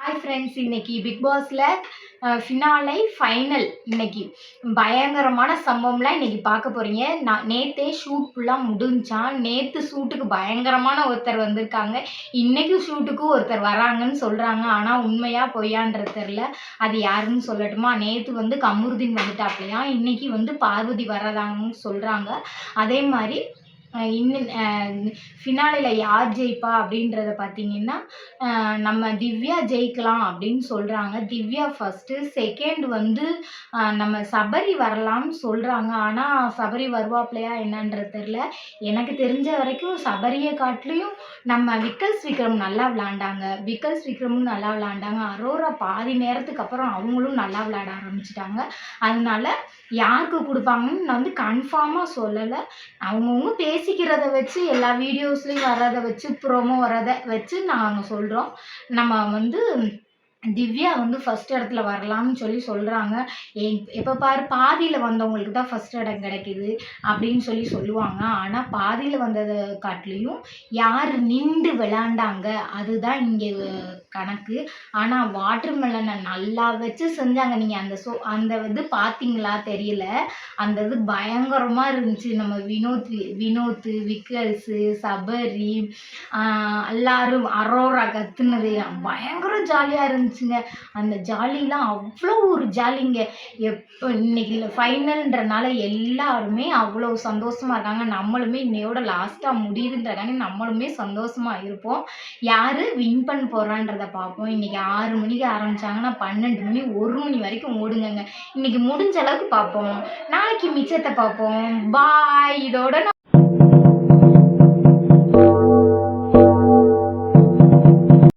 Hi friends, இன்னைக்கு big பாஸ்ல finale final. இன்னைக்கு பயங்கரமான சம்பவம்லாம் இன்னைக்கு பார்க்க போறீங்க. நான் நேத்தே ஷூட் ஃபுல்லாக முடிஞ்சான். நேற்று ஷூட்டுக்கு பயங்கரமான ஒருத்தர் வந்திருக்காங்க. இன்னைக்கு ஷூட்டுக்கு ஒருத்தர் வராங்கன்னு சொல்றாங்க. ஆனால் உண்மையா பொய்யான்றது தெரில. அது யாருன்னு சொல்லட்டுமா? நேற்று கமருதீன் வந்துட்டாப்லையா, இன்னைக்கு பார்வதி வர்றதாங்கன்னு சொல்றாங்க. அதே மாதிரி இன்னும் ஃபினாலில் யார் ஜெயிப்பா அப்படின்றத பார்த்தீங்கன்னா, நம்ம திவ்யா ஜெயிக்கலாம் அப்படின்னு சொல்கிறாங்க. திவ்யா ஃபஸ்ட்டு, செகண்ட் நம்ம சபரி வரலாம்னு சொல்கிறாங்க. ஆனால் சபரி வருவாப்லையா என்னன்றது தெரில. எனக்கு தெரிஞ்ச வரைக்கும் சபரியை காட்டிலையும் நம்ம விக்கல்ஸ் விக்ரம் நல்லா விளாண்டாங்க. விக்கல்ஸ் விக்ரமும் நல்லா விளாண்டாங்க. அரோரா பாதி நேரத்துக்கு அப்புறம் அவங்களும் நல்லா விளாட ஆரம்பிச்சிட்டாங்க. அதனால யாருக்கு கொடுப்பாங்கன்னு நான் கன்ஃபார்மாக சொல்லலை. அவங்கவுங்க பேசிக்கிறத வச்சு, எல்லா வீடியோஸ்லேயும் வர்றதை வச்சு, ப்ரோமோ வர்றதை வச்சு நாங்கள் சொல்கிறோம். நம்ம திவ்யா ஃபர்ஸ்ட் இடத்துல வரலாம்னு சொல்கிறாங்க. எப்போ பாரு பாதியில் வந்தவங்களுக்கு தான் ஃபர்ஸ்ட் இடம் கிடைக்கிது அப்படின்னு சொல்லுவாங்க. ஆனால் பாதியில் வந்ததை காட்டிலையும் யார் நின்று விளாண்டாங்க அதுதான் இங்கே கணக்கு. ஆனால் வாட்டர் மெலனை நல்லா வச்சு செஞ்சாங்க. நீங்கள் அந்த பார்த்தீங்களா தெரியல. அந்த பயங்கரமாக இருந்துச்சு. நம்ம வினோத், விக்கல்ஸு, சபரி, எல்லாரும் அரோரா கத்துனது பயங்கர ஜாலியாக இருந்துச்சுங்க. அந்த ஜாலிலாம் அவ்வளோ ஒரு ஜாலிங்க. இன்னைக்கு ஃபைனல்ன்றனால எல்லாருமே அவ்வளோ சந்தோஷமாக இருக்காங்க. நம்மளுமே இன்னையோட லாஸ்ட்டாக முடியுதுன்றதானே நம்மளுமே சந்தோஷமாக இருப்போம். யார் வின் பண்ண போகிறான்றதை பார்ப்போம். இன்றைக்கி 6 மணிக்கு ஆரம்பித்தாங்கன்னா 12 மணி 1 மணி வரைக்கும் ஓடுங்கங்க. இன்றைக்கி முடிஞ்ச அளவுக்கு பார்ப்போம். நாளைக்கு மிச்சத்தை பார்ப்போம். பாய். இதோட